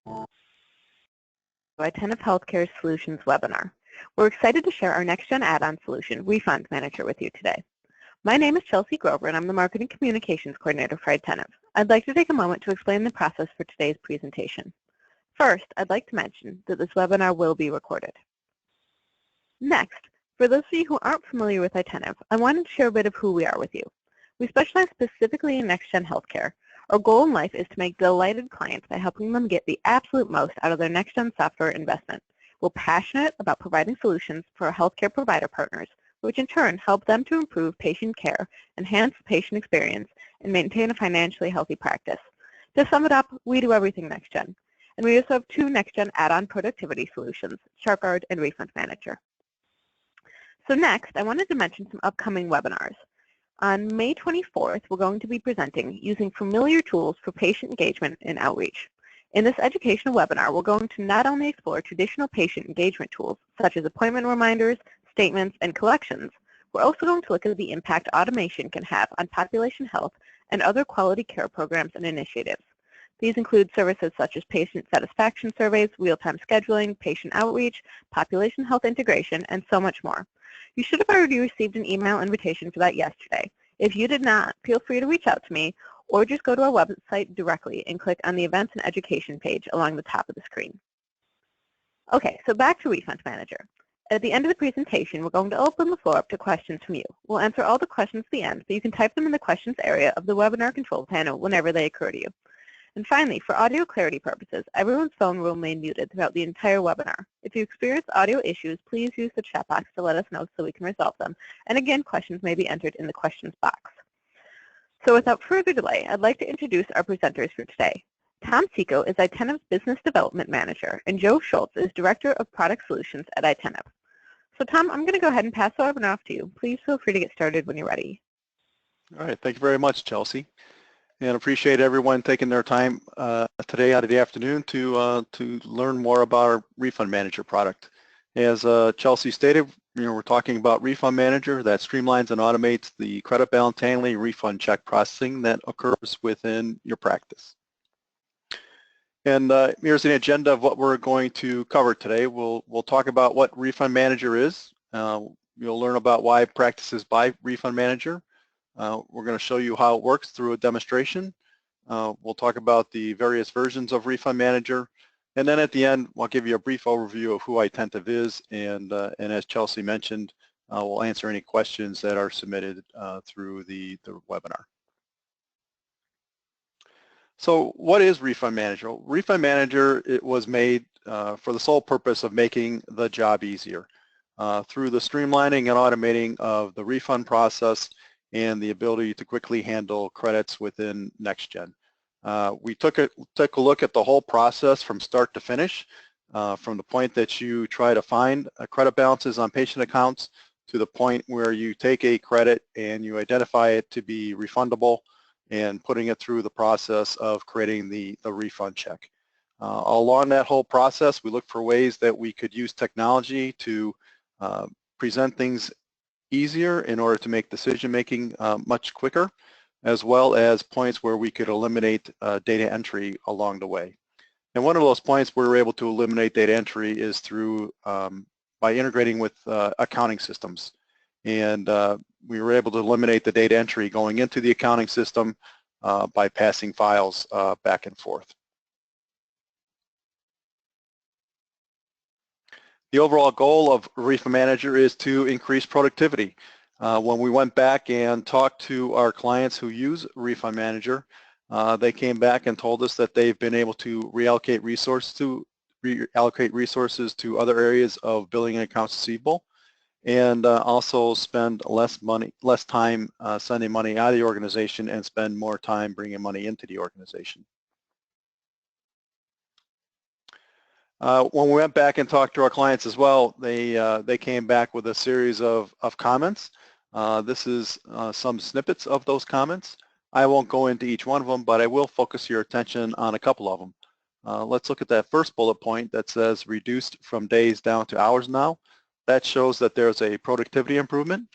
Itentive Healthcare Solutions webinar. We're excited to share our NextGen add-on solution, RefundManager, with you today. My name is Chelsea Grover, and I'm the Marketing Communications Coordinator for Itentive. I'd like to take a moment to explain the process for today's presentation. First, I'd like to mention that this webinar will be recorded. Next, for those of you who aren't familiar with Itentive, I wanted to share a bit of who we are with you. We specialize specifically in NextGen healthcare. Our goal in life is to make delighted clients by helping them get the absolute most out of their NextGen software investment. We're passionate about providing solutions for our healthcare provider partners, which in turn help them to improve patient care, enhance the patient experience, and maintain a financially healthy practice. To sum it up, we do everything NextGen. And we also have two NextGen add-on productivity solutions, SharkGuard and RefundManager. So next, I wanted to mention some upcoming webinars. On May 24th, we're going to be presenting using familiar tools for patient engagement and outreach. In this educational webinar, we're going to not only explore traditional patient engagement tools, such as appointment reminders, statements, and collections, we're also going to look at the impact automation can have on population health and other quality care programs and initiatives. These include services such as patient satisfaction surveys, real-time scheduling, patient outreach, population health integration, and so much more. You should have already received an email invitation for that yesterday. If you did not, feel free to reach out to me or just go to our website directly and click on the Events and Education page along the top of the screen. Okay, so back to RefundManager. At the end of the presentation, we're going to open the floor up to questions from you. We'll answer all the questions at the end, but you can type them in the questions area of the webinar control panel whenever they occur to you. And finally, for audio clarity purposes, everyone's phone will remain muted throughout the entire webinar. If you experience audio issues, please use the chat box to let us know so we can resolve them. And again, questions may be entered in the questions box. So without further delay, I'd like to introduce our presenters for today. Tom Seco is Itentive's Business Development Manager, and Joe Schultz is Director of Product Solutions at Itentive. So Tom, I'm going to go ahead and pass the webinar off to you. Please feel free to get started when you're ready. All right, thank you very much, Chelsea. And appreciate everyone taking their time today out of the afternoon to learn more about our RefundManager product. As Chelsea stated, we're talking about RefundManager that streamlines and automates the credit balance handling, refund check processing that occurs within your practice. And here's an agenda of what we're going to cover today. We'll talk about what RefundManager is. You'll learn about why practices buy RefundManager. We're going to show you how it works through a demonstration. We'll talk about the various versions of RefundManager, and then at the end, I'll give you a brief overview of who Itentive is, and as Chelsea mentioned, we'll answer any questions that are submitted through the webinar. So what is RefundManager? RefundManager, it was made for the sole purpose of making the job easier through the streamlining and automating of the refund process and the ability to quickly handle credits within NextGen. We took a look at the whole process from start to finish, from the point that you try to find credit balances on patient accounts to the point where you take a credit and you identify it to be refundable and putting it through the process of creating the refund check. Along that whole process, we looked for ways that we could use technology to present things easier in order to make decision-making much quicker, as well as points where we could eliminate data entry along the way. And one of those points where we're able to eliminate data entry is through by integrating with accounting systems. And we were able to eliminate the data entry going into the accounting system by passing files back and forth. The overall goal of RefundManager is to increase productivity. When we went back and talked to our clients who use RefundManager, they came back and told us that they've been able to reallocate resources to other areas of billing and accounts receivable, and also spend less time sending money out of the organization and spend more time bringing money into the organization. When we went back and talked to our clients as well, they came back with a series of comments. This is some snippets of those comments. I won't go into each one of them, but I will focus your attention on a couple of them. Let's look at that first bullet point that says reduced from days down to hours now. That shows that there's a productivity improvement.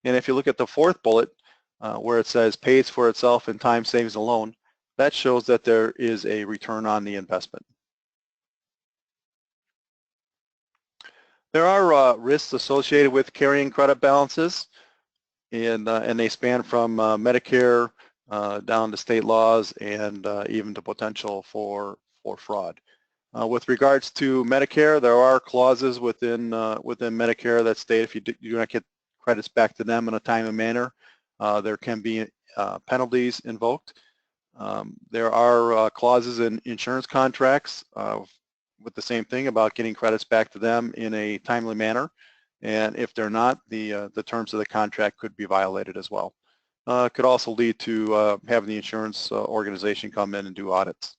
And if you look at the fourth bullet where it says pays for itself in time savings alone, that shows that there is a return on the investment. There are risks associated with carrying credit balances, and they span from Medicare down to state laws and even to potential for fraud. With regards to Medicare, there are clauses within Medicare that state if you do not get credits back to them in a timely manner, there can be penalties invoked. There are clauses in insurance contracts with the same thing about getting credits back to them in a timely manner, and if they're not, the terms of the contract could be violated as well. It could also lead to having the insurance organization come in and do audits.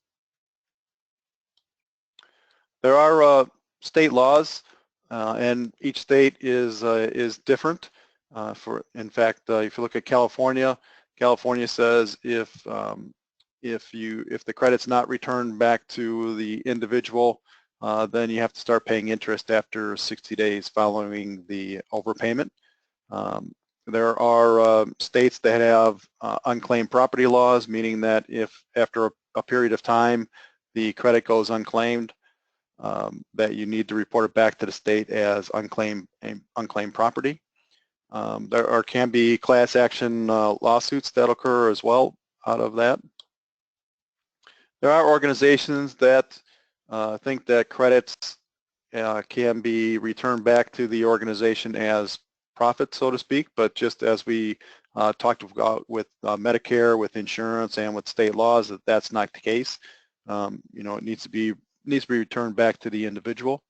There are state laws, and each state is different. In fact, if you look at California, California says if the credit's not returned back to the individual, then you have to start paying interest after 60 days following the overpayment. There are states that have unclaimed property laws, meaning that if after a period of time the credit goes unclaimed, that you need to report it back to the state as unclaimed property. There can be class action lawsuits that occur as well out of that. There are organizations that think that credits can be returned back to the organization as profit, so to speak, but just as we talked about with Medicare, with insurance, and with state laws, that's not the case. It needs to be returned back to the individual.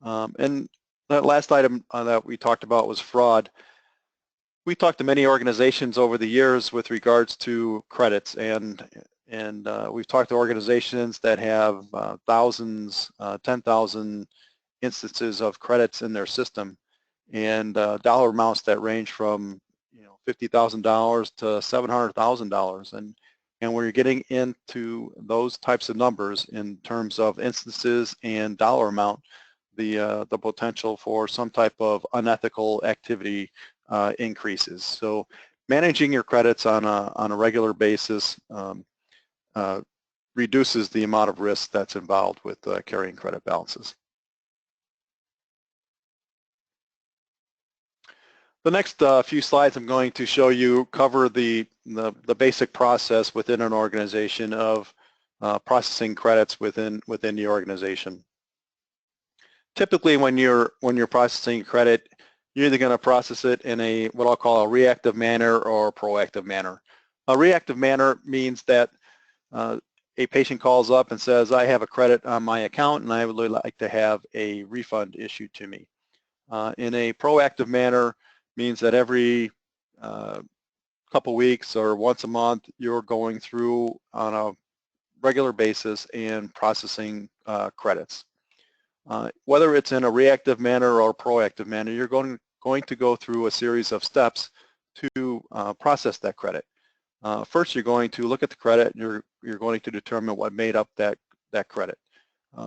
And that last item that we talked about was fraud. We talked to many organizations over the years with regards to credits, and we've talked to organizations that have thousands, 10,000 instances of credits in their system, and dollar amounts that range from $50,000 to $700,000, and when you're getting into those types of numbers in terms of instances and dollar amount, the potential for some type of unethical activity increases. So managing your credits on a regular basis reduces the amount of risk that's involved with carrying credit balances. The next few slides I'm going to show you cover the basic process within an organization of processing credits within the organization. Typically, when you're processing credit, you're either going to process it in what I'll call a reactive manner or a proactive manner. A reactive manner means that a patient calls up and says, I have a credit on my account and I would like to have a refund issued to me. In a proactive manner means that every couple weeks or once a month, you're going through on a regular basis and processing credits. Whether it's in a reactive manner or a proactive manner, you're going to go through a series of steps to process that credit. First, you're going to look at the credit, and you're going to determine what made up that credit.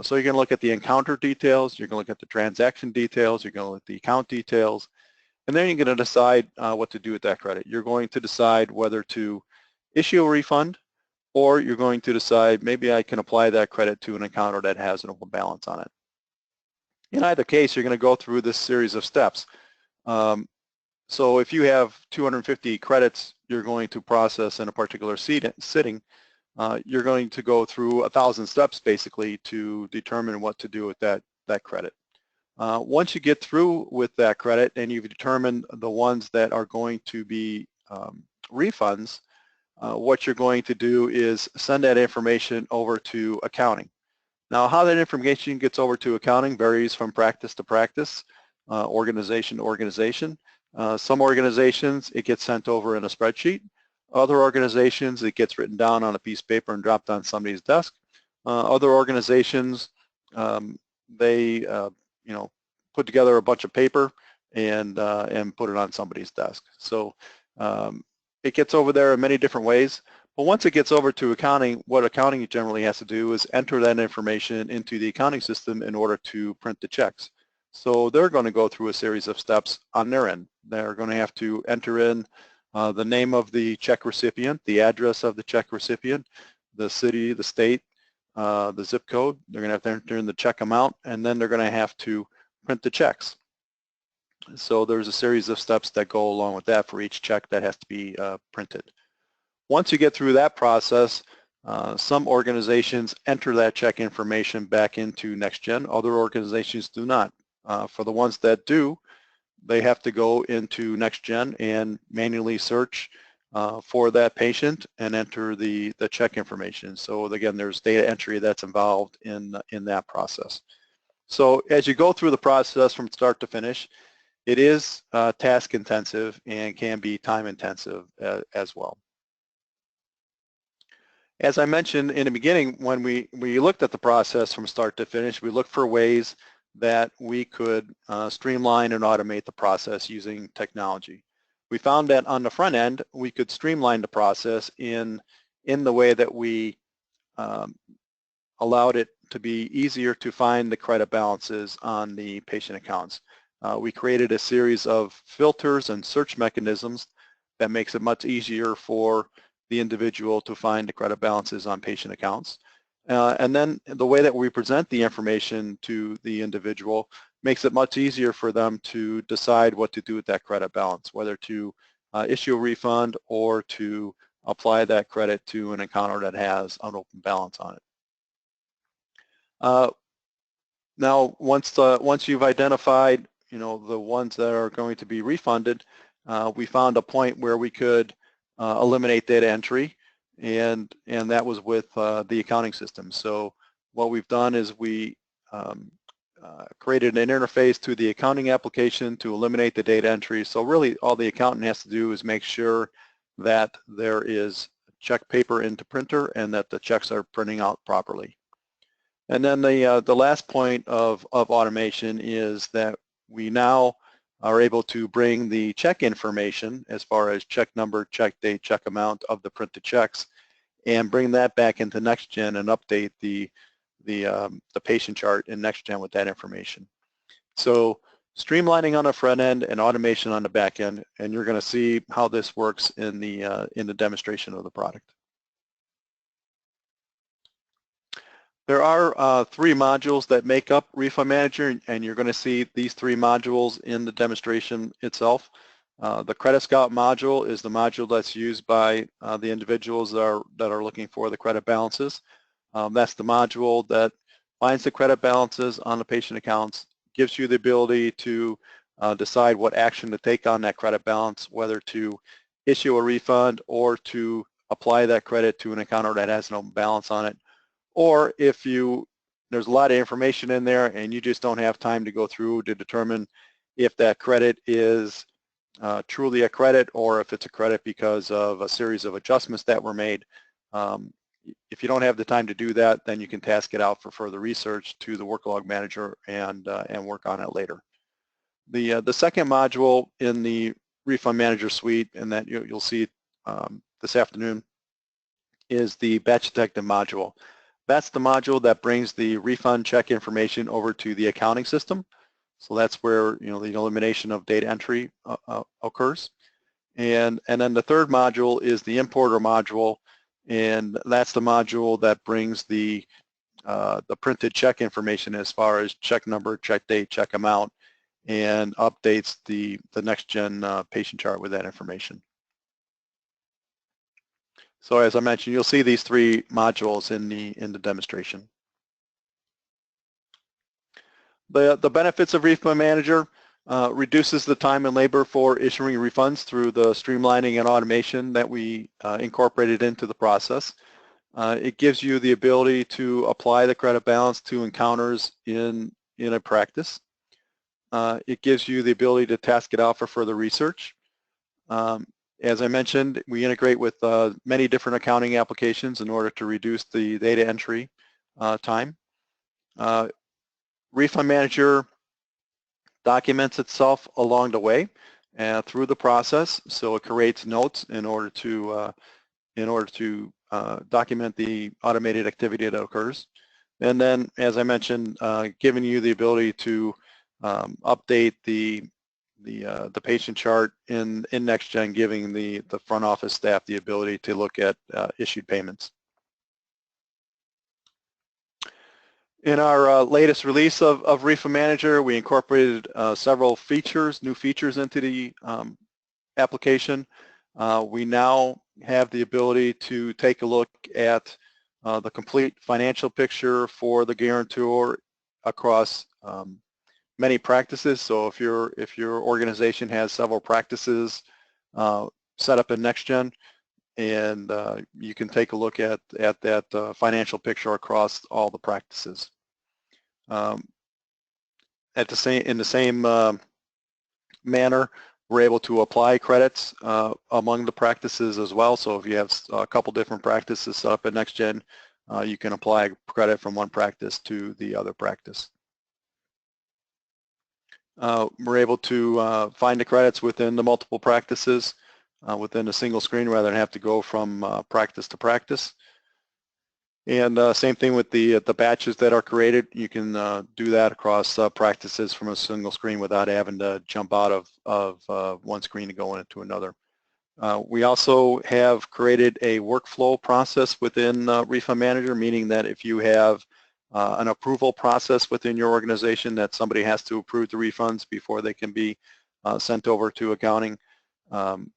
So you're going to look at the encounter details, you're going to look at the transaction details, you're going to look at the account details, and then you're going to decide what to do with that credit. You're going to decide whether to issue a refund, or you're going to decide maybe I can apply that credit to an encounter that has an open balance on it. In either case, you're going to go through this series of steps. So if you have 250 credits you're going to process in a particular sitting, you're going to go through 1,000 steps basically to determine what to do with that credit. Once you get through with that credit and you've determined the ones that are going to be refunds, what you're going to do is send that information over to accounting. Now, how that information gets over to accounting varies from practice to practice, organization to organization. Some organizations, it gets sent over in a spreadsheet. Other organizations, it gets written down on a piece of paper and dropped on somebody's desk. Other organizations, they put together a bunch of paper and put it on somebody's desk. So it gets over there in many different ways. But once it gets over to accounting, what accounting generally has to do is enter that information into the accounting system in order to print the checks. So they're going to go through a series of steps on their end. They're going to have to enter in the name of the check recipient, the address of the check recipient, the city, the state, the zip code. They're going to have to enter in the check amount, and then they're going to have to print the checks. So there's a series of steps that go along with that for each check that has to be printed. Once you get through that process, some organizations enter that check information back into NextGen. Other organizations do not. For the ones that do, they have to go into NextGen and manually search for that patient and enter the check information. So again, there's data entry that's involved in that process. So as you go through the process from start to finish, it is task intensive and can be time intensive as well. As I mentioned in the beginning, when we looked at the process from start to finish, we looked for ways that we could streamline and automate the process using technology. We found that on the front end, we could streamline the process in the way that we allowed it to be easier to find the credit balances on the patient accounts. We created a series of filters and search mechanisms that makes it much easier for the individual to find the credit balances on patient accounts. And then the way that we present the information to the individual makes it much easier for them to decide what to do with that credit balance, whether to issue a refund or to apply that credit to an account that has an open balance on it. Now, once you've identified, the ones that are going to be refunded, we found a point where we could eliminate data entry, and that was with the accounting system. So what we've done is we created an interface to the accounting application to eliminate the data entry. So really all the accountant has to do is make sure that there is check paper into printer and that the checks are printing out properly. And then the last point of automation is that we now are able to bring the check information as far as check number, check date, check amount of the printed checks and bring that back into NextGen and update the patient chart in NextGen with that information. So streamlining on the front end and automation on the back end, and you're going to see how this works in the demonstration of the product. There are 3 modules that make up RefundManager, and you're going to see these 3 modules in the demonstration itself. The Credit Scout module is the module that's used by the individuals that are looking for the credit balances. That's the module that finds the credit balances on the patient accounts, gives you the ability to decide what action to take on that credit balance, whether to issue a refund or to apply that credit to an account that has an open balance on it. Or if there's a lot of information in there and you just don't have time to go through to determine if that credit is truly a credit or if it's a credit because of a series of adjustments that were made. If you don't have the time to do that, then you can task it out for further research to the work log manager and work on it later. The second module in the RefundManager suite, and that you'll see this afternoon, is the Batch Detective module. That's the module that brings the refund check information over to the accounting system. So that's where the elimination of data entry occurs. And then the third module is the importer module, and that's the module that brings the printed check information as far as check number, check date, check amount, and updates the NextGen patient chart with that information. So as I mentioned, you'll see these 3 modules in the demonstration. The benefits of RefundManager reduces the time and labor for issuing refunds through the streamlining and automation that we incorporated into the process. It gives you the ability to apply the credit balance to encounters in a practice. It gives you the ability to task it out for further research. As I mentioned, we integrate with many different accounting applications in order to reduce the data entry time. RefundManager documents itself along the way through the process, so it creates notes in order to document the automated activity that occurs. And then, as I mentioned, giving you the ability to update the patient chart in NextGen, giving the front office staff the ability to look at issued payments. In our latest release of Refund Manager, we incorporated several new features into the application. We now have the ability to take a look at the complete financial picture for the Garon Tour across many practices. So if your organization has several practices set up in NextGen, and you can take a look at that financial picture across all the practices. In the same manner, we're able to apply credits among the practices as well. So if you have a couple different practices set up at NextGen, you can apply credit from one practice to the other practice. We're able to find the credits within the multiple practices within a single screen rather than have to go from practice to practice. And same thing with the batches that are created. You can do that across practices from a single screen without having to jump out of one screen to go into another. We also have created a workflow process within Refund Manager, meaning that if you have an approval process within your organization that somebody has to approve the refunds before they can be sent over to accounting,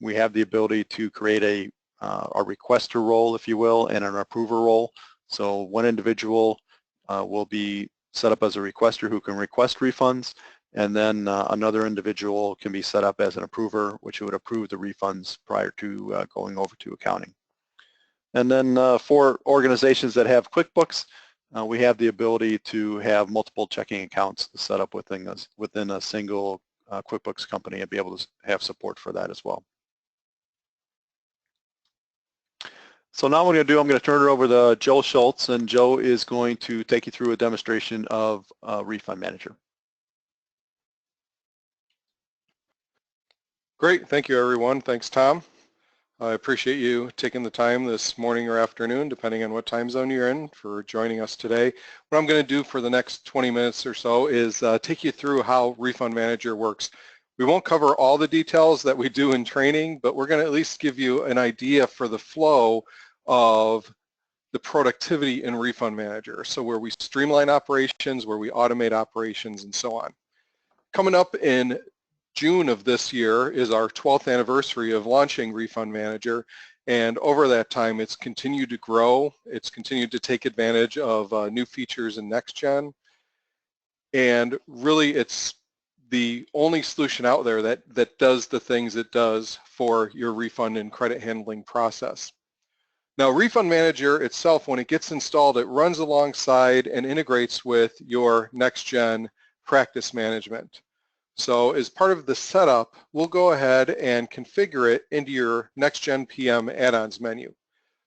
we have the ability to create a requester role, if you will, and an approver role. So one individual will be set up as a requester who can request refunds, and then another individual can be set up as an approver, which would approve the refunds prior to going over to accounting. And then for organizations that have QuickBooks, we have the ability to have multiple checking accounts set up within a single QuickBooks company and be able to have support for that as well. So now what I'm going to do, I'm going to turn it over to Joe Schultz, and Joe is going to take you through a demonstration of Refund Manager. Great, thank you everyone. Thanks, Tom. I appreciate you taking the time this morning or afternoon, depending on what time zone you're in, for joining us today. What I'm going to do for the next 20 minutes or so is take you through how Refund Manager works. We won't cover all the details that we do in training, but we're going to at least give you an idea for the flow of the productivity in Refund Manager. So where we streamline operations, where we automate operations, and so on. Coming up in June of this year is our 12th anniversary of launching Refund Manager, and over that time it's continued to grow. It's continued to take advantage of new features in NextGen, and really it's the only solution out there that does the things it does for your refund and credit handling process. Now, Refund Manager itself, when it gets installed, it runs alongside and integrates with your NextGen practice management. So as part of the setup, we'll go ahead and configure it into your NextGen PM add-ons menu.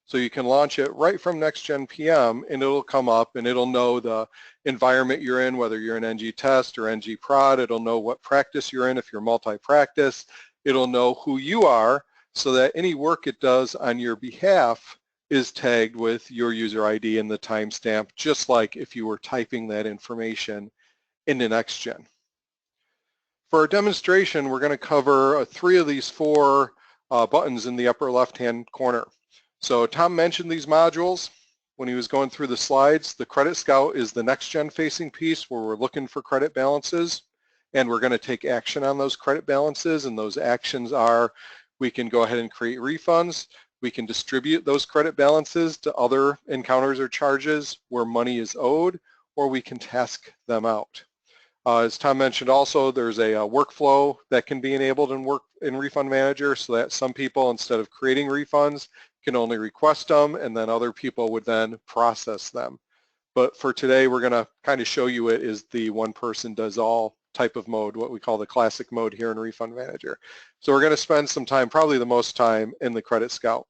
So you can launch it right from NextGen PM, and it'll come up and it'll know the environment you're in, whether you're in NG Test or NG Prod. It'll know what practice you're in if you're multi-practice. It'll know who you are, so that any work it does on your behalf is tagged with your user ID and the timestamp, just like if you were typing that information into NextGen. For our demonstration, we're going to cover 3 of these 4 buttons in the upper left-hand corner. So Tom mentioned these modules when he was going through the slides. The Credit Scout is the NextGen facing piece where we're looking for credit balances, and we're going to take action on those credit balances, and those actions are we can go ahead and create refunds. We can distribute those credit balances to other encounters or charges where money is owed, or we can task them out. As Tom mentioned also, there's a workflow that can be enabled in Refund Manager, so that some people, instead of creating refunds, can only request them, and then other people would then process them. But for today, we're going to kind of show you it is the one person does all type of mode, what we call the classic mode here in Refund Manager. So we're going to spend some time, probably the most time, in the Credit Scout.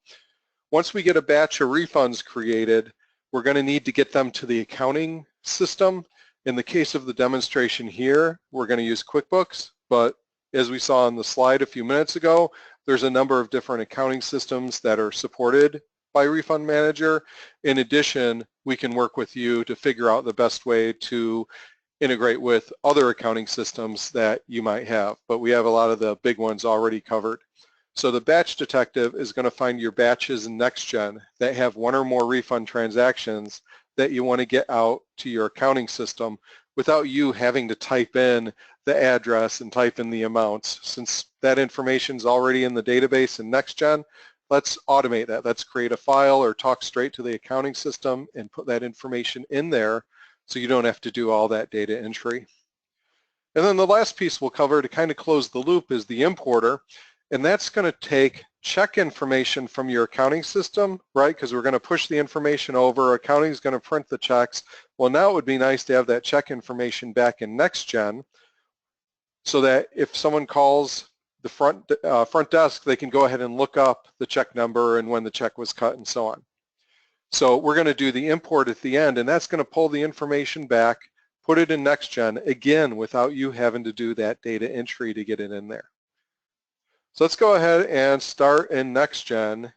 Once we get a batch of refunds created, we're going to need to get them to the accounting system. In the case of the demonstration here, we're going to use QuickBooks, but as we saw on the slide a few minutes ago, there's a number of different accounting systems that are supported by Refund Manager. In addition, we can work with you to figure out the best way to integrate with other accounting systems that you might have, but we have a lot of the big ones already covered. So the batch detective is going to find your batches in NextGen that have 1 or more refund transactions that you want to get out to your accounting system without you having to type in the address and type in the amounts. Since that information is already in the database in NextGen, let's automate that. Let's create a file or talk straight to the accounting system and put that information in there so you don't have to do all that data entry. And then the last piece we'll cover to kind of close the loop is the importer, and that's going to take check information from your accounting system, right? Because we're going to push the information over, accounting is going to print the checks. Well, now it would be nice to have that check information back in NextGen so that if someone calls the front desk, they can go ahead and look up the check number and when the check was cut and so on. So we're going to do the import at the end, and that's going to pull the information back, put it in NextGen, again, without you having to do that data entry to get it in there. So let's go ahead and start in NextGen,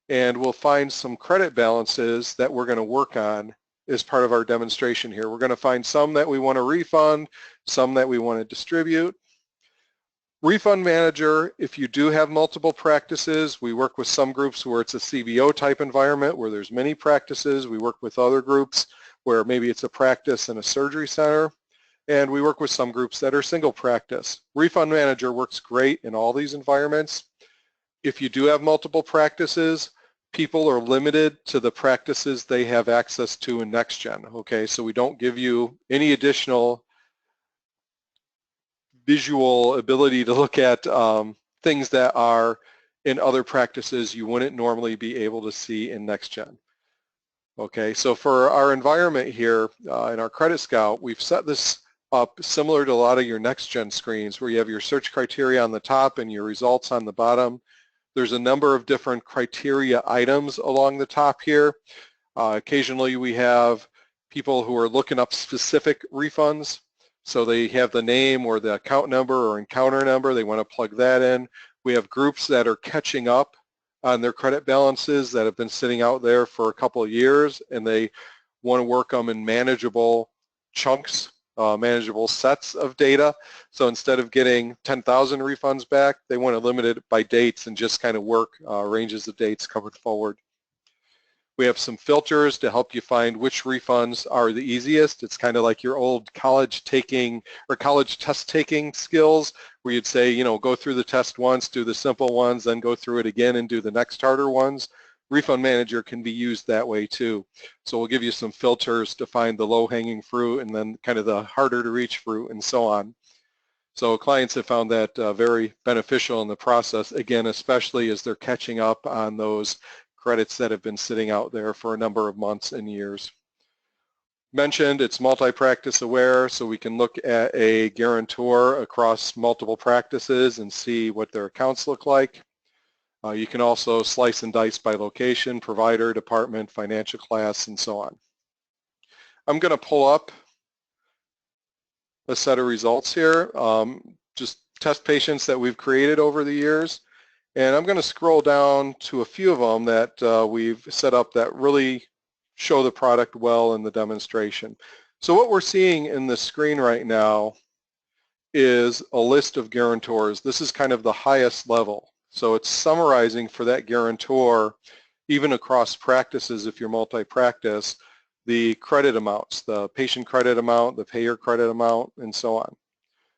and we'll find some credit balances that we're going to work on as part of our demonstration here. We're going to find some that we want to refund, some that we want to distribute. RefundManager, if you do have multiple practices, we work with some groups where it's a CBO type environment where there's many practices. We work with other groups where maybe it's a practice and a surgery center. And we work with some groups that are single practice. RefundManager works great in all these environments. If you do have multiple practices, people are limited to the practices they have access to in NextGen, okay? So we don't give you any additional visual ability to look at things that are in other practices you wouldn't normally be able to see in NextGen. Okay, so for our environment here in our Credit Scout, we've set this up similar to a lot of your NextGen screens where you have your search criteria on the top and your results on the bottom. There's a number of different criteria items along the top here. Occasionally we have people who are looking up specific refunds. So they have the name or the account number or encounter number. They want to plug that in. We have groups that are catching up on their credit balances that have been sitting out there for a couple of years, and they want to work them in manageable chunks, manageable sets of data. So instead of getting 10,000 refunds back, they want to limit it by dates and just kind of work ranges of dates covered forward. We have some filters to help you find which refunds are the easiest. It's kind of like your old college taking or college test taking skills where you'd say, you know, go through the test once, do the simple ones, then go through it again and do the next harder ones. RefundManager can be used that way too. So we'll give you some filters to find the low-hanging fruit and then kind of the harder to reach fruit and so on. So clients have found that very beneficial in the process, again, especially as they're catching up on those credits that have been sitting out there for a number of months and years. Mentioned, it's multi-practice aware, so we can look at a Garon Tour across multiple practices and see what their accounts look like. You can also slice and dice by location, provider, department, financial class, and so on. I'm going to pull up a set of results here, just test patients that we've created over the years. And I'm going to scroll down to a few of them that we've set up that really show the product well in the demonstration. So what we're seeing in the screen right now is a list of Garon Tours. This is kind of the highest level. So it's summarizing for that Garon Tour, even across practices if you're multi-practice, the credit amounts, the patient credit amount, the payer credit amount, and so on.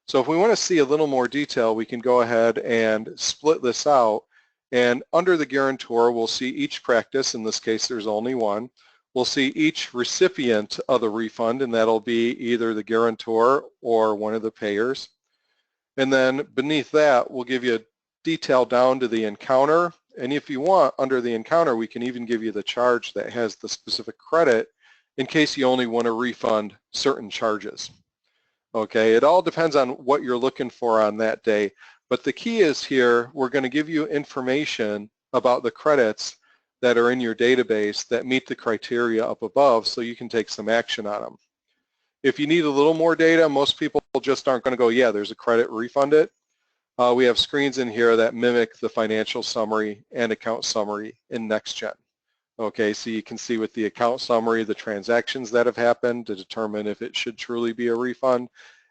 So if we want to see a little more detail, we can go ahead and split this out. And under the Garon Tour, we'll see each practice. In this case, there's only one. We'll see each recipient of the refund, and that'll be either the Garon Tour or one of the payers. And then beneath that, we'll give you a detail down to the encounter. And if you want, under the encounter, we can even give you the charge that has the specific credit in case you only want to refund certain charges. Okay, it all depends on what you're looking for on that day. But the key is here, we're going to give you information about the credits that are in your database that meet the criteria up above so you can take some action on them. If you need a little more data, most people just aren't going to go, yeah, there's a credit, refund it. We have screens in here that mimic the financial summary and account summary in NextGen. Okay, so you can see with the account summary the transactions that have happened to determine if it should truly be a refund.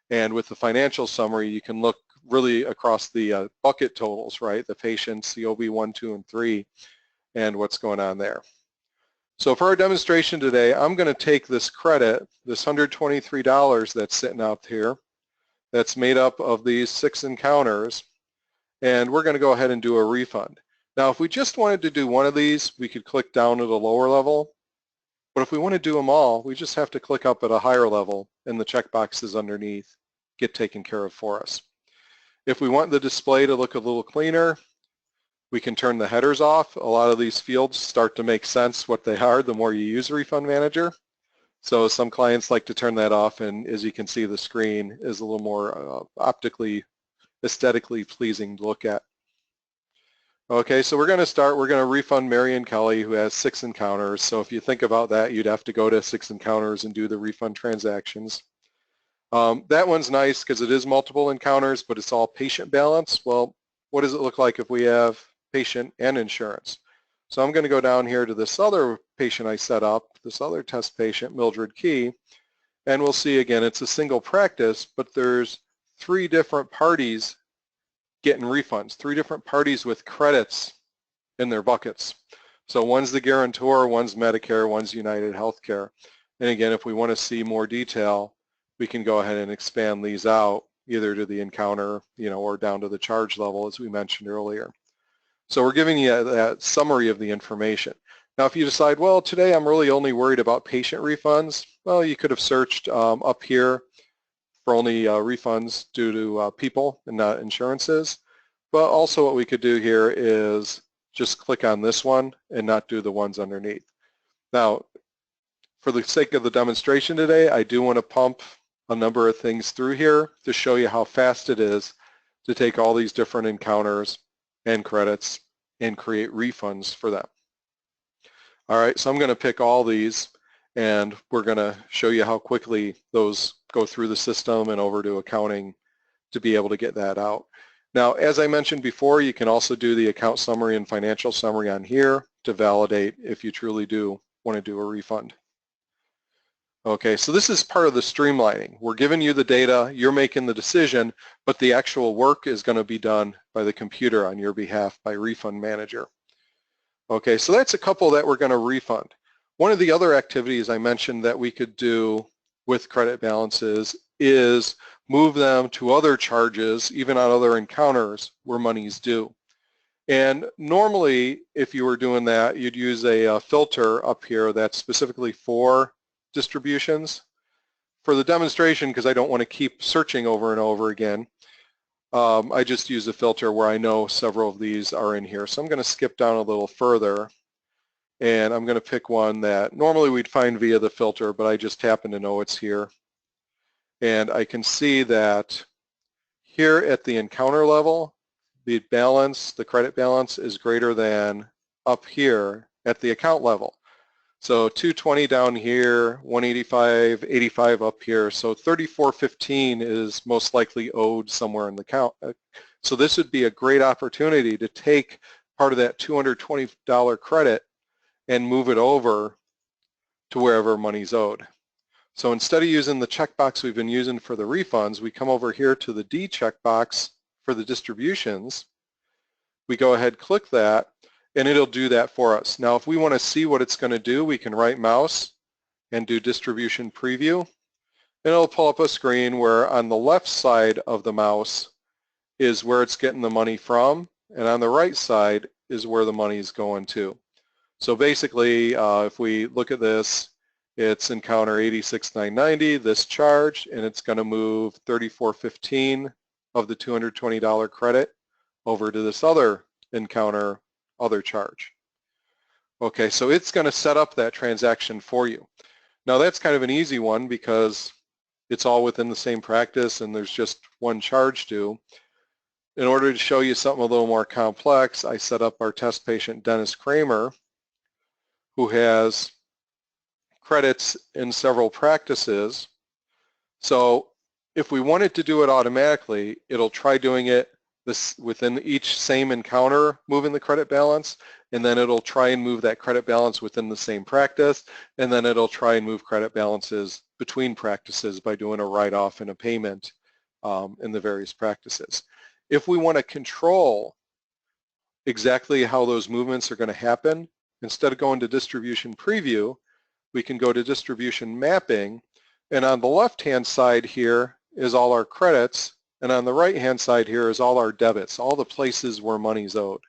And with the financial summary, you can look really across the bucket totals, right? The patients, the OB 1, 2, and 3, and what's going on there. So for our demonstration today, I'm going to take this credit, this $123 that's sitting out here, that's made up of these 6 encounters, and we're going to go ahead and do a refund. Now, if we just wanted to do one of these, we could click down at a lower level. But if we want to do them all, we just have to click up at a higher level, and the checkboxes underneath get taken care of for us. If we want the display to look a little cleaner, we can turn the headers off. A lot of these fields start to make sense what they are the more you use Refund Manager. So some clients like to turn that off, and as you can see, the screen is a little more optically, aesthetically pleasing to look at. Okay, so we're going to start. We're going to refund Mary and Kelly, who has 6 encounters. So if you think about that, you'd have to go to 6 encounters and do the refund transactions. That one's nice because it is multiple encounters, but it's all patient balance. Well, what does it look like if we have patient and insurance? So I'm going to go down here to this other patient I set up, this other test patient, Mildred Key, and we'll see again, it's a single practice, but there's 3 different parties getting refunds, 3 different parties with credits in their buckets. So one's the Garon Tours, one's Medicare, one's United Healthcare. And again, if we want to see more detail, we can go ahead and expand these out either to the encounter, or down to the charge level, as we mentioned earlier. So we're giving you that summary of the information. Now, if you decide, well, today I'm really only worried about patient refunds, well, you could have searched up here for only refunds due to people and not insurances. But also what we could do here is just click on this one and not do the ones underneath. Now, for the sake of the demonstration today, I do want to pump a number of things through here to show you how fast it is to take all these different encounters and credits and create refunds for them. All right, so I'm going to pick all these, and we're going to show you how quickly those go through the system and over to accounting to be able to get that out. Now, as I mentioned before, you can also do the account summary and financial summary on here to validate if you truly do want to do a refund. Okay, so this is part of the streamlining. We're giving you the data, you're making the decision, but the actual work is going to be done by the computer on your behalf by Refund Manager. Okay, so that's a couple that we're going to refund. One of the other activities I mentioned that we could do with credit balances is move them to other charges, even on other encounters where money's due. And normally, if you were doing that, you'd use a filter up here that's specifically for distributions. For the demonstration, because I don't want to keep searching over and over again, I just use a filter where I know several of these are in here. So I'm going to skip down a little further, and I'm going to pick one that normally we'd find via the filter, but I just happen to know it's here. And I can see that here at the encounter level, the balance, the credit balance, is greater than up here at the account level. So 220 down here, 185, 85 up here. So 3415 is most likely owed somewhere in the account. So this would be a great opportunity to take part of that $220 credit and move it over to wherever money's owed. So instead of using the checkbox we've been using for the refunds, we come over here to the D checkbox for the distributions. We go ahead, click that, and it'll do that for us. Now, if we want to see what it's going to do, we can right mouse and do distribution preview, and it'll pull up a screen where on the left side of the mouse is where it's getting the money from, and on the right side is where the money is going to. So basically, if we look at this, it's encounter 86,990, this charge, and it's going to move 3415 of the $220 credit over to this other encounter, other charge. Okay, so it's going to set up that transaction for you. Now that's kind of an easy one because it's all within the same practice and there's just one charge due. In order to show you something a little more complex, I set up our test patient Dennis Kramer, who has credits in several practices. So if we wanted to do it automatically, it'll try doing it within each same encounter, moving the credit balance, and then it'll try and move that credit balance within the same practice, and then it'll try and move credit balances between practices by doing a write-off and a payment in the various practices. If we want to control exactly how those movements are going to happen instead of going to distribution preview, we can go to distribution mapping, and on the left-hand side here is all our credits, and on the right-hand side here is all our debits, all the places where money's owed.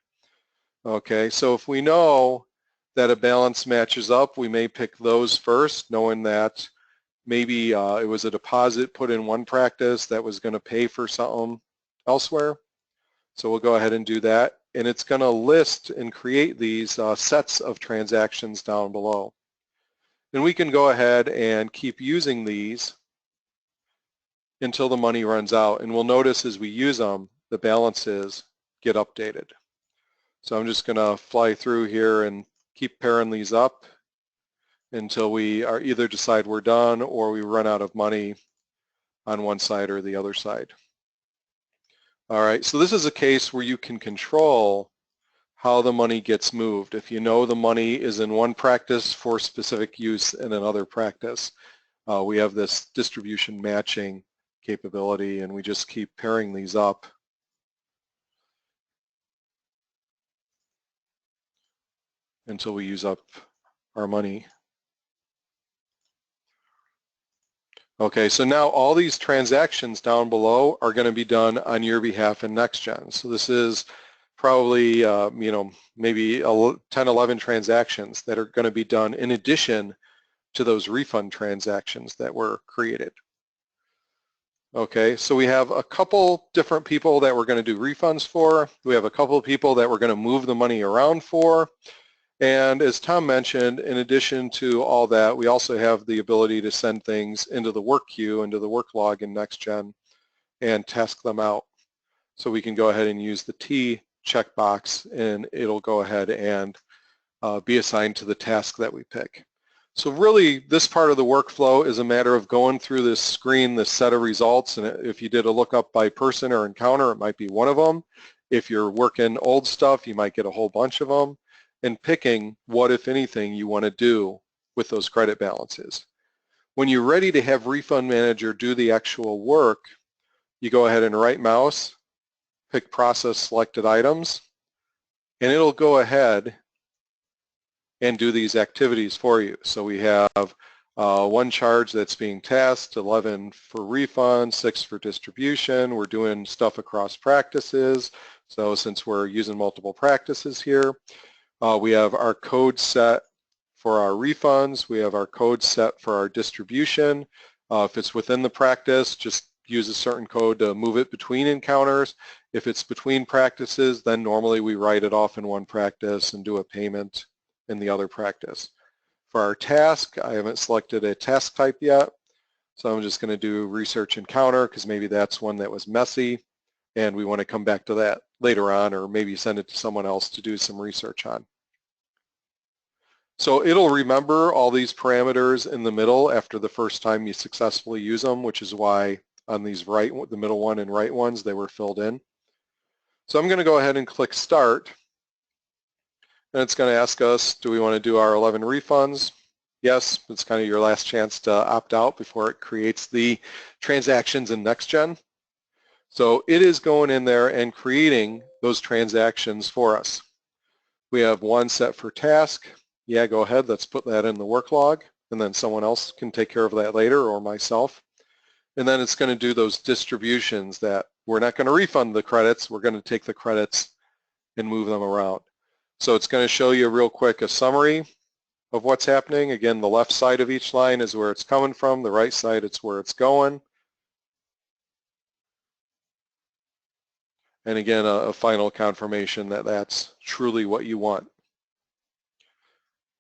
Okay, so if we know that a balance matches up, we may pick those first, knowing that maybe it was a deposit put in one practice that was going to pay for something elsewhere. So we'll go ahead and do that, and it's going to list and create these sets of transactions down below. And we can go ahead and keep using these until the money runs out, and we'll notice as we use them, the balances get updated. So I'm just going to fly through here and keep pairing these up until we are either decide we're done or we run out of money on one side or the other side. All right, so this is a case where you can control how the money gets moved. If you know the money is in one practice for specific use in another practice, we have this distribution matching capability, and we just keep pairing these up until we use up our money. Okay, so now all these transactions down below are going to be done on your behalf in NextGen. So this is probably, maybe 10, 11 transactions that are going to be done in addition to those refund transactions that were created. Okay, so we have a couple different people that we're going to do refunds for. We have a couple of people that we're going to move the money around for. And as Tom mentioned, in addition to all that, we also have the ability to send things into the work queue, into the work log in NextGen, and task them out. So we can go ahead and use the T checkbox, and it'll go ahead and be assigned to the task that we pick. So really, this part of the workflow is a matter of going through this screen, this set of results, and if you did a lookup by person or encounter, it might be one of them. If you're working old stuff, you might get a whole bunch of them, and picking what, if anything, you want to do with those credit balances. When you're ready to have RefundManager do the actual work, you go ahead and right mouse, pick Process Selected Items, and it'll go ahead and do these activities for you. So we have one charge that's being tasked, 11 for refund, 6 for distribution. We're doing stuff across practices. So since we're using multiple practices here, we have our code set for our refunds. We have our code set for our distribution. If it's within the practice, just use a certain code to move it between encounters. If it's between practices, then normally we write it off in one practice and do a payment in the other practice. For our task, I haven't selected a task type yet, so I'm just going to do research encounter because maybe that's one that was messy and we want to come back to that later on, or maybe send it to someone else to do some research on. So it'll remember all these parameters in the middle after the first time you successfully use them, which is why on these the middle one and right ones, they were filled in. So I'm going to go ahead and click Start. And it's going to ask us, do we want to do our 11 refunds? Yes, it's kind of your last chance to opt out before it creates the transactions in NextGen. So it is going in there and creating those transactions for us. We have one set for task. Yeah, go ahead, let's put that in the work log, and then someone else can take care of that later, or myself. And then it's going to do those distributions that we're not going to refund the credits, we're going to take the credits and move them around. So it's going to show you real quick a summary of what's happening. Again, the left side of each line is where it's coming from, the right side it's where it's going. And again, a final confirmation that that's truly what you want.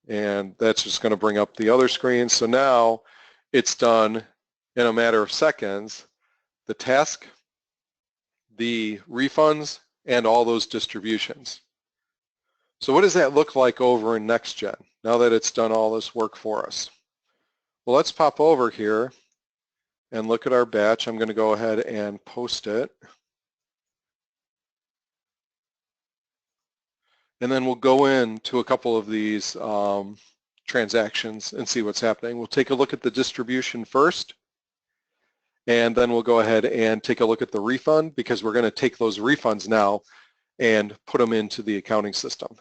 And that's just going to bring up the other screen. So now it's done in a matter of seconds, the task, the refunds, and all those distributions. So what does that look like over in NextGen now that it's done all this work for us? Well, let's pop over here and look at our batch. I'm going to go ahead and post it. And then we'll go into a couple of these transactions and see what's happening. We'll take a look at the distribution first, and then we'll go ahead and take a look at the refund, because we're going to take those refunds now and put them into the accounting system.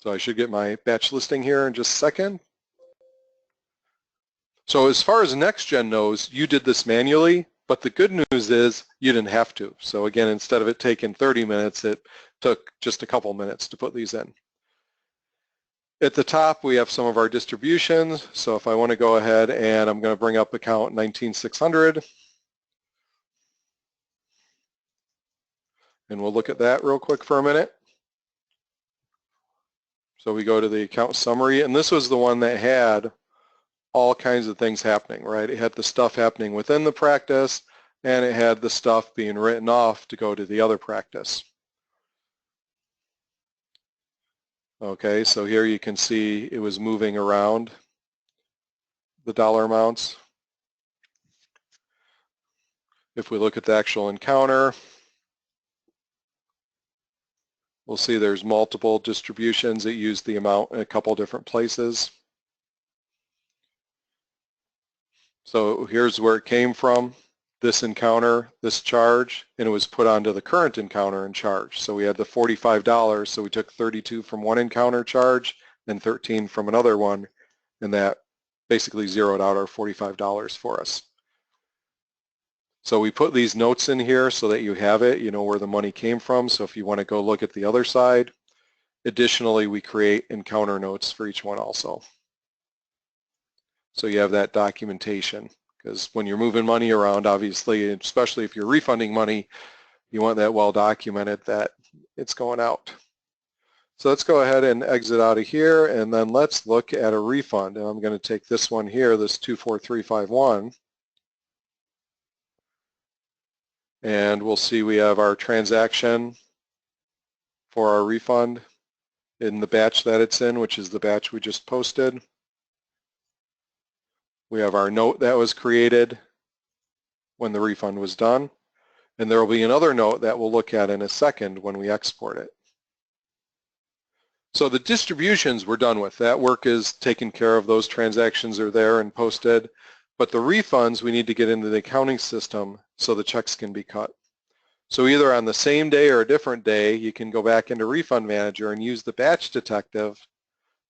So I should get my batch listing here in just a second. So as far as NextGen knows, you did this manually, but the good news is you didn't have to. So again, instead of it taking 30 minutes, it took just a couple minutes to put these in. At the top, we have some of our distributions. So if I want to go ahead and I'm going to bring up account 19600, and we'll look at that real quick for a minute. So we go to the account summary, and this was the one that had all kinds of things happening, right? It had the stuff happening within the practice, and it had the stuff being written off to go to the other practice. Okay, so here you can see it was moving around the dollar amounts. If we look at the actual encounter, we'll see there's multiple distributions that use the amount in a couple different places. So here's where it came from, this encounter, this charge, and it was put onto the current encounter and charge. So we had the $45, so we took 32 from one encounter charge and 13 from another one, and that basically zeroed out our $45 for us. So we put these notes in here so that you have it, you know where the money came from, so if you want to go look at the other side. Additionally, we create encounter notes for each one also. So you have that documentation, because when you're moving money around, obviously, especially if you're refunding money, you want that well documented that it's going out. So let's go ahead and exit out of here, and then let's look at a refund. And I'm going to take this one here, this 24351, and we'll see we have our transaction for our refund in the batch that it's in, which is the batch we just posted. We have our note that was created when the refund was done, and there will be another note that we'll look at in a second when we export it. So the distributions we're done with. That work is taken care of. Those transactions are there and posted, but the refunds we need to get into the accounting system so the checks can be cut. So either on the same day or a different day, you can go back into RefundManager and use the batch detective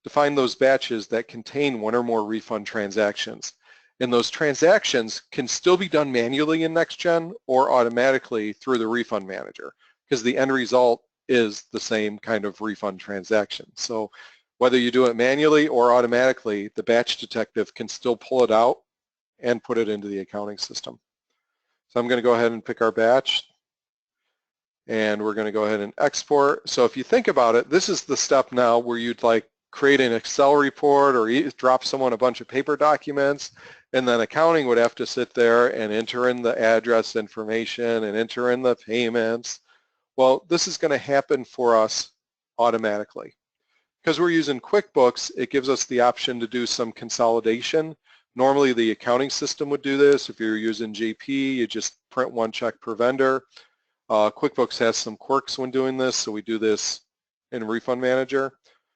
to find those batches that contain one or more refund transactions. And those transactions can still be done manually in NextGen or automatically through the Refund Manager, because the end result is the same kind of refund transaction. So whether you do it manually or automatically, the batch detective can still pull it out and put it into the accounting system. So I'm going to go ahead and pick our batch, and we're going to go ahead and export. So if you think about it, this is the step now where you'd like create an Excel report or drop someone a bunch of paper documents, and then accounting would have to sit there and enter in the address information and enter in the payments. Well, this is going to happen for us automatically. Because we're using QuickBooks, it gives us the option to do some consolidation. Normally the accounting system would do this. If you're using GP, you just print one check per vendor. QuickBooks has some quirks when doing this, so we do this in Refund Manager.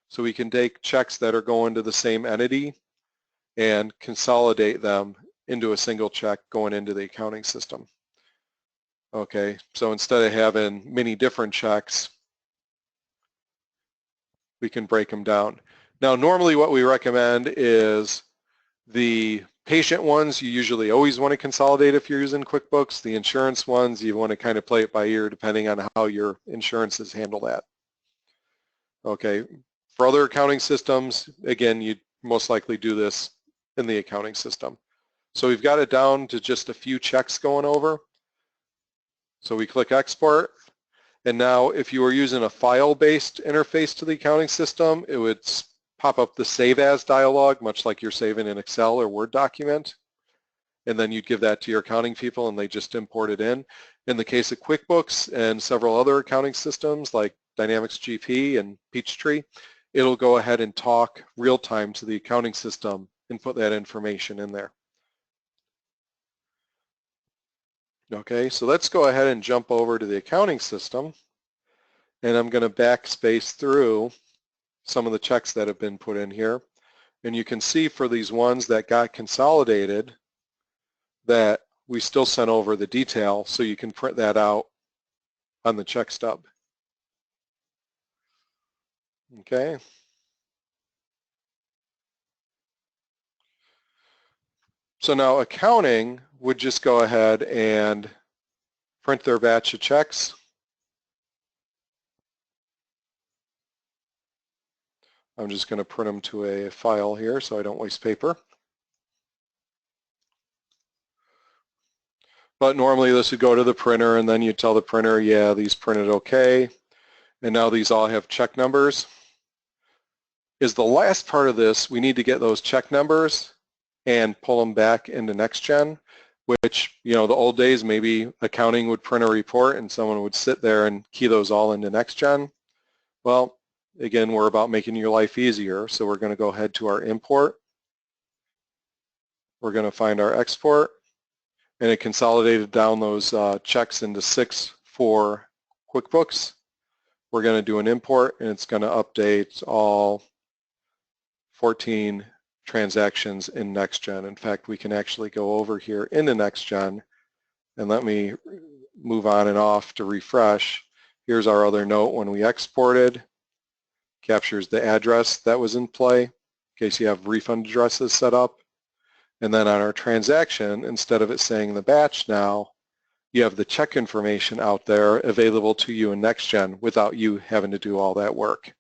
So we can take checks that are going to the same entity and consolidate them into a single check going into the accounting system. Okay, so instead of having many different checks, we can break them down. Now, normally what we recommend is the patient ones, you usually always want to consolidate if you're using QuickBooks. The insurance ones, you want to kind of play it by ear depending on how your insurances handle that. Okay. For other accounting systems, again, you'd most likely do this in the accounting system. So we've got it down to just a few checks going over. So we click export, and now if you were using a file-based interface to the accounting system, it would pop up the Save As dialog, much like you're saving an Excel or Word document, and then you'd give that to your accounting people and they just import it in. In the case of QuickBooks and several other accounting systems like Dynamics GP and Peachtree, it'll go ahead and talk real-time to the accounting system and put that information in there. Okay, so let's go ahead and jump over to the accounting system, and I'm going to backspace through some of the checks that have been put in here. And you can see for these ones that got consolidated that we still sent over the detail, so you can print that out on the check stub. Okay, So now accounting would just go ahead and print their batch of checks. I'm just going to print them to a file here so I don't waste paper. But normally this would go to the printer and then you tell the printer, yeah, these printed okay. And now these all have check numbers. Is the last part of this, we need to get those check numbers and pull them back into NextGen, which, you know, the old days, maybe accounting would print a report and someone would sit there and key those all into NextGen. Well, again, we're about making your life easier. So we're going to go ahead to our import. We're going to find our export, and it consolidated down those checks into 6 for QuickBooks. We're going to do an import, and it's going to update all 14 transactions in NextGen. In fact, we can actually go over here into NextGen, and let me move on and off to refresh. Here's our other note when we exported. Captures the address that was in play in case you have refund addresses set up. And then on our transaction, instead of it saying the batch now, you have the check information out there available to you in NextGen without you having to do all that work.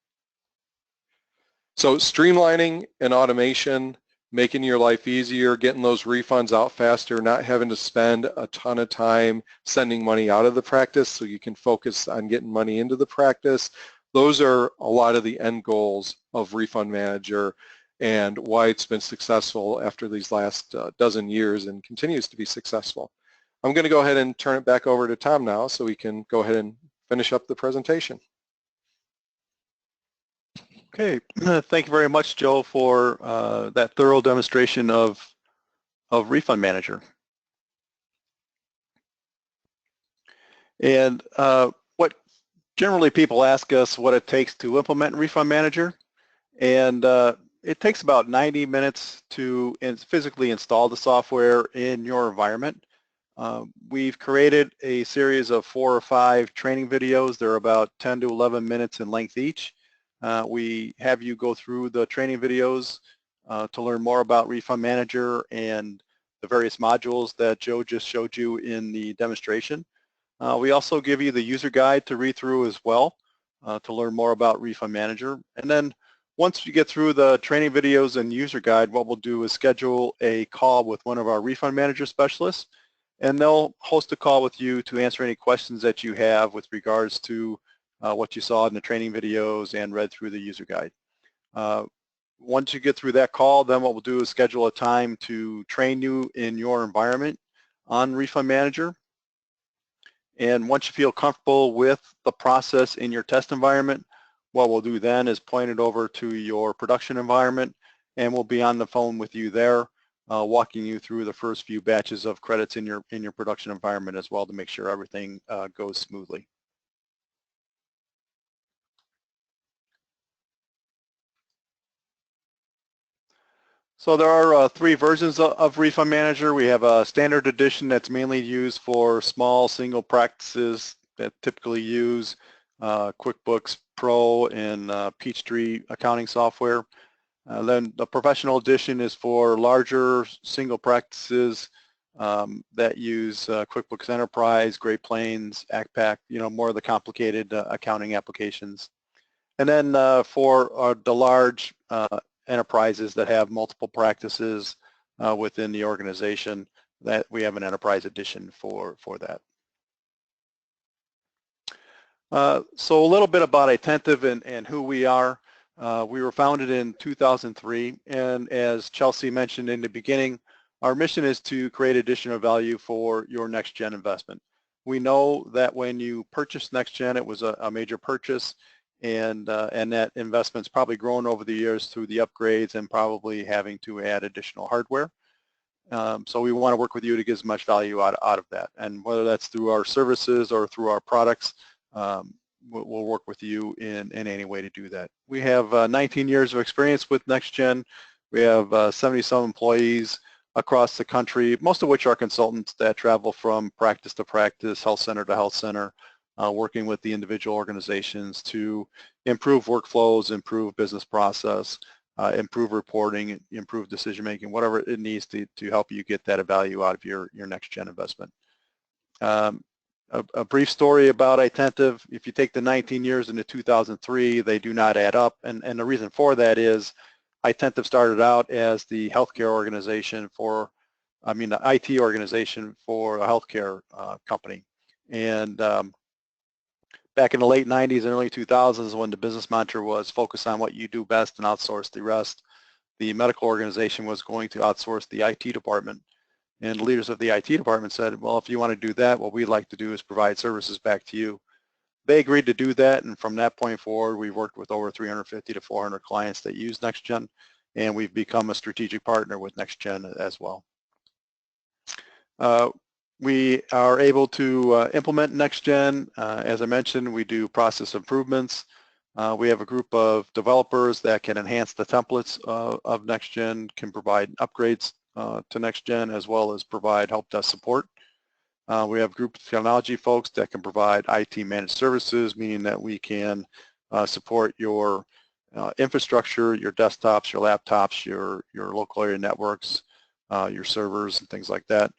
So streamlining and automation, making your life easier, getting those refunds out faster, not having to spend a ton of time sending money out of the practice so you can focus on getting money into the practice. Those are a lot of the end goals of RefundManager and why it's been successful after these last dozen years and continues to be successful. I'm going to go ahead and turn it back over to Tom now so we can go ahead and finish up the presentation. Okay, thank you very much, Joe, for that thorough demonstration of RefundManager. And what generally people ask us what it takes to implement RefundManager, and it takes about 90 minutes to physically install the software in your environment. We've created a series of 4 or 5 training videos. They're about 10 to 11 minutes in length each. We have you go through the training videos to learn more about RefundManager and the various modules that Joe just showed you in the demonstration. We also give you the user guide to read through as well to learn more about RefundManager. And then once you get through the training videos and user guide, what we'll do is schedule a call with one of our RefundManager specialists, and they'll host a call with you to answer any questions that you have with regards to what you saw in the training videos and read through the user guide. Once you get through that call, then what we'll do is schedule a time to train you in your environment on RefundManager. And once you feel comfortable with the process in your test environment, what we'll do then is point it over to your production environment, and we'll be on the phone with you there, walking you through the first few batches of credits in your production environment as well to make sure everything goes smoothly. So there are 3 versions of RefundManager. We have a standard edition that's mainly used for small single practices that typically use QuickBooks Pro and Peachtree accounting software. Then the professional edition is for larger single practices that use QuickBooks Enterprise, Great Plains, ACPAC, you know, more of the complicated accounting applications. And then for the large enterprises that have multiple practices within the organization, that we have an enterprise edition for that. So a little bit about Itentive and who we are. We were founded in 2003, and as Chelsea mentioned in the beginning, our mission is to create additional value for your NextGen investment. We know that when you purchase NextGen, it was a major purchase, and that investment's probably grown over the years through the upgrades and probably having to add additional hardware. So we want to work with you to get as much value out of that, and whether that's through our services or through our products, we'll work with you in any way to do that. We have 19 years of experience with NextGen. We have 70-some employees across the country, most of which are consultants that travel from practice to practice, health center to health center, working with the individual organizations to improve workflows, improve business process, improve reporting, improve decision making, whatever it needs to help you get that value out of your NextGen investment. A brief story about Itentive. If you take the 19 years into 2003, they do not add up, and the reason for that is Itentive started out as the healthcare organization for, the IT organization for a healthcare company. And back in the late 90s and early 2000s, when the business mantra was focus on what you do best and outsource the rest, the medical organization was going to outsource the IT department. And the leaders of the IT department said, well, if you want to do that, what we'd like to do is provide services back to you. They agreed to do that, and from that point forward, we've worked with over 350 to 400 clients that use NextGen, and we've become a strategic partner with NextGen as well. We are able to implement NextGen. As I mentioned, we do process improvements. We have a group of developers that can enhance the templates of NextGen, can provide upgrades to NextGen, as well as provide help desk support. We have a group of technology folks that can provide IT managed services, meaning that we can support your infrastructure, your desktops, your laptops, your local area networks, your servers, and things like that.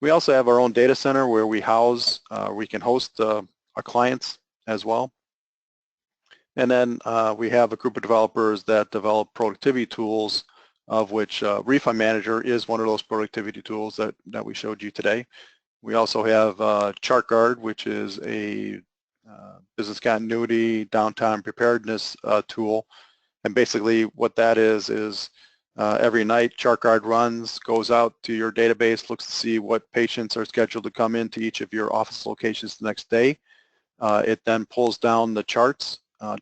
We also have our own data center where we house, we can host our clients as well. And then we have a group of developers that develop productivity tools, of which RefundManager is one of those productivity tools that we showed you today. We also have ChartGuard, which is a business continuity, downtime preparedness tool. And basically what that is every night ChartGuard runs, goes out to your database, looks to see what patients are scheduled to come into each of your office locations the next day. It then pulls down the chart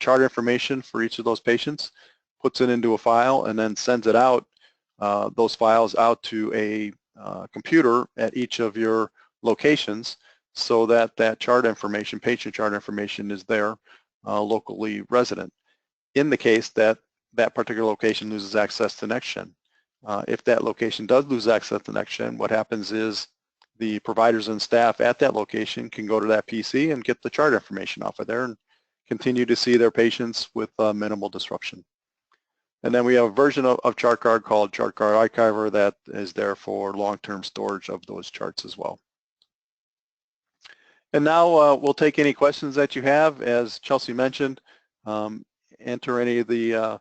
information for each of those patients, puts it into a file, and then sends it out, those files out to a computer at each of your locations, so that that chart information, patient chart information, is there locally resident. In the case that that particular location loses access to NextGen. If that location does lose access to NextGen, what happens is the providers and staff at that location can go to that PC and get the chart information off of there and continue to see their patients with minimal disruption. And then we have a version of ChartGuard called ChartGuard Archiver that is there for long-term storage of those charts as well. And now we'll take any questions that you have. As Chelsea mentioned, enter any of the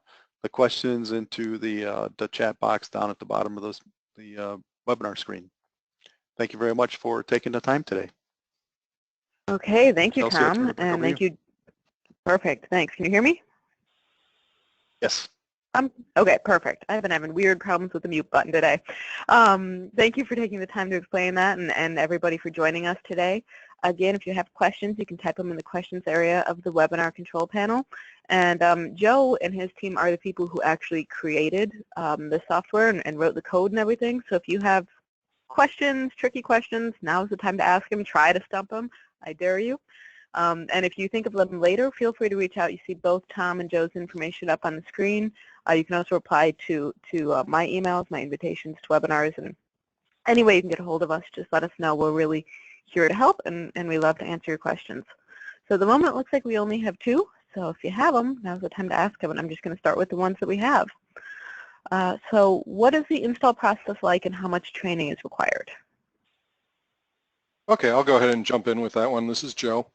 questions into the chat box down at the bottom of the webinar screen. Thank you very much for taking the time today. Okay, thank you, Chelsea, Tom, and thank you. Perfect, thanks. Can you hear me? Yes. Okay, perfect. I've been having weird problems with the mute button today. Thank you for taking the time to explain that, and everybody for joining us today. Again, if you have questions, you can type them in the questions area of the webinar control panel. And Joe and his team are the people who actually created the software and wrote the code and everything. So if you have questions, tricky questions, now's the time to ask them. Try to stump them. I dare you. And if you think of them later, feel free to reach out. You see both Tom and Joe's information up on the screen. You can also reply to my emails, my invitations to webinars, and any way you can get a hold of us, just let us know. We're really here to help, and we love to answer your questions. So at the moment, it looks like we only have 2. So if you have them, now's the time to ask them, and I'm just going to start with the ones that we have. So what is the install process like, and how much training is required? Okay, I'll go ahead and jump in with that one. This is Joe.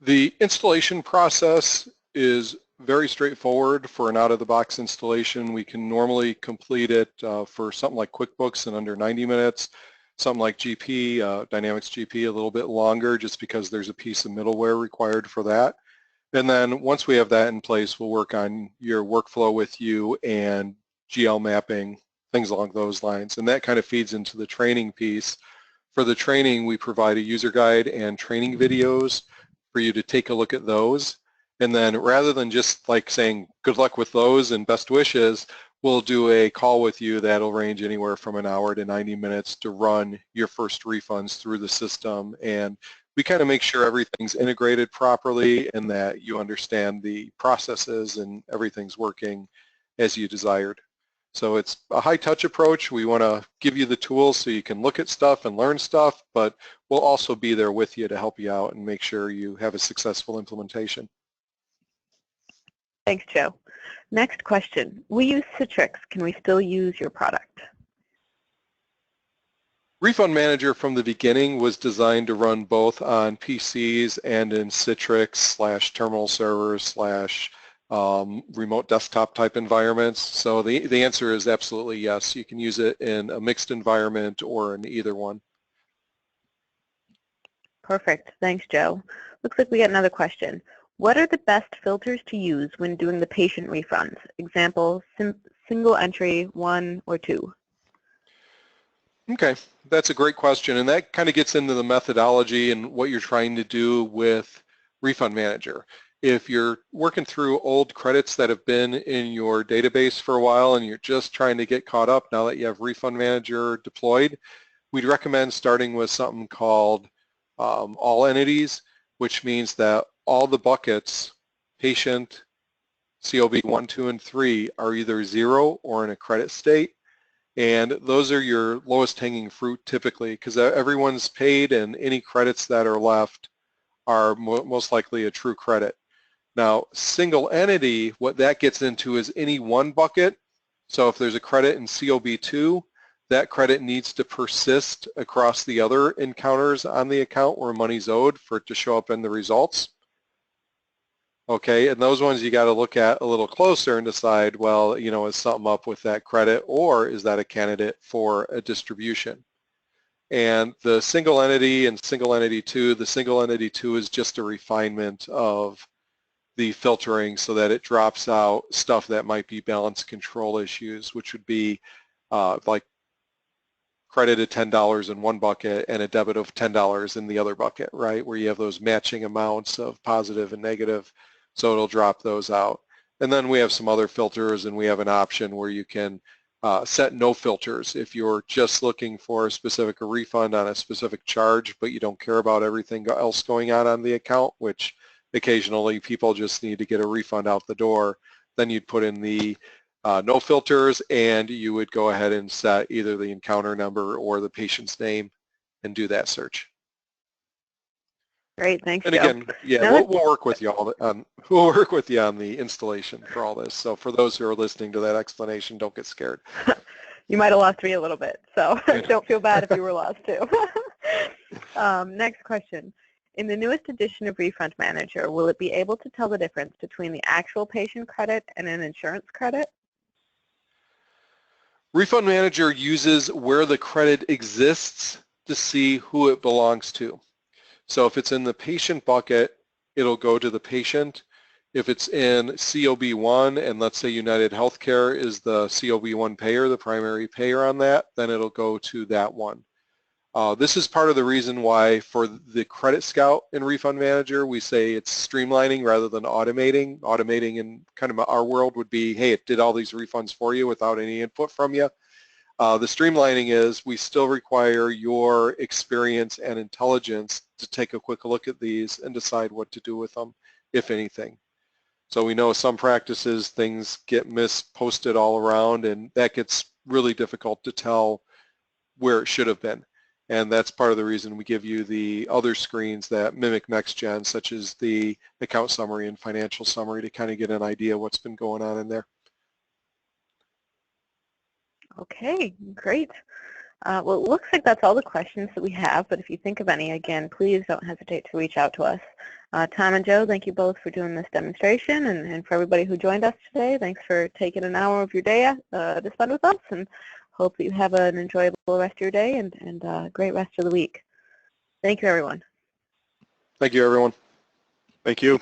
The installation process is very straightforward for an out-of-the-box installation. We can normally complete it for something like QuickBooks in under 90 minutes, something like GP, Dynamics GP, a little bit longer, just because there's a piece of middleware required for that. And then once we have that in place, we'll work on your workflow with you and GL mapping, things along those lines. And that kind of feeds into the training piece. For the training, we provide a user guide and training videos for you to take a look at those. And then rather than just like saying good luck with those and best wishes, we'll do a call with you that'll range anywhere from an hour to 90 minutes to run your first refunds through the system. And we kind of make sure everything's integrated properly and that you understand the processes and everything's working as you desired. So it's a high-touch approach. We want to give you the tools so you can look at stuff and learn stuff, but we'll also be there with you to help you out and make sure you have a successful implementation. Thanks, Joe. Next question. We use Citrix. Can we still use your product? RefundManager from the beginning was designed to run both on PCs and in Citrix/terminal servers/remote desktop type environments. So the answer is absolutely yes. You can use it in a mixed environment or in either one. Perfect. Thanks, Joe. Looks like we got another question. What are the best filters to use when doing the patient refunds? Example, single entry, 1 or 2. Okay, that's a great question, and that kind of gets into the methodology and what you're trying to do with RefundManager. If you're working through old credits that have been in your database for a while and you're just trying to get caught up now that you have RefundManager deployed, we'd recommend starting with something called all entities, which means that all the buckets, patient, COB 1, 2, and 3, are either 0 or in a credit state. And those are your lowest hanging fruit typically because everyone's paid and any credits that are left are most likely a true credit. Now, single entity, what that gets into is any one bucket. So if there's a credit in COB2, that credit needs to persist across the other encounters on the account where money's owed for it to show up in the results. Okay, and those ones you got to look at a little closer and decide, well, you know, is something up with that credit or is that a candidate for a distribution? And the single entity and single entity 2, the single entity 2 is just a refinement of the filtering so that it drops out stuff that might be balance control issues, which would be like credited $10 in one bucket and a debit of $10 in the other bucket, right? Where you have those matching amounts of positive and negative. So it'll drop those out. And then we have some other filters and we have an option where you can set no filters if you're just looking for a specific refund on a specific charge, but you don't care about everything else going on the account, which occasionally people just need to get a refund out the door. Then you'd put in the no filters and you would go ahead and set either the encounter number or the patient's name and do that search. Great, thanks, and Joe. again, yeah, we'll work with you on the installation for all this. So for those who are listening to that explanation, don't get scared. You might have lost me a little bit, so don't feel bad if you were lost too. Next question. In the newest edition of RefundManager, will it be able to tell the difference between the actual patient credit and an insurance credit? RefundManager uses where the credit exists to see who it belongs to. So if it's in the patient bucket, it'll go to the patient. If it's in COB1, and let's say United Healthcare is the COB1 payer, the primary payer on that, then it'll go to that one. This is part of the reason why for the Credit Scout in RefundManager, we say it's streamlining rather than automating. Automating in kind of our world would be, hey, it did all these refunds for you without any input from you. The streamlining is we still require your experience and intelligence to take a quick look at these and decide what to do with them, if anything. So we know some practices, things get misposted all around, and that gets really difficult to tell where it should have been. And that's part of the reason we give you the other screens that mimic NextGen, such as the account summary and financial summary, to kind of get an idea of what's been going on in there. Okay, great. Well, it looks like that's all the questions that we have, but if you think of any, again, please don't hesitate to reach out to us. Tom and Joe, thank you both for doing this demonstration, and for everybody who joined us today, thanks for taking an hour of your day to spend with us, and hope that you have an enjoyable rest of your day and a great rest of the week. Thank you, everyone. Thank you, everyone. Thank you.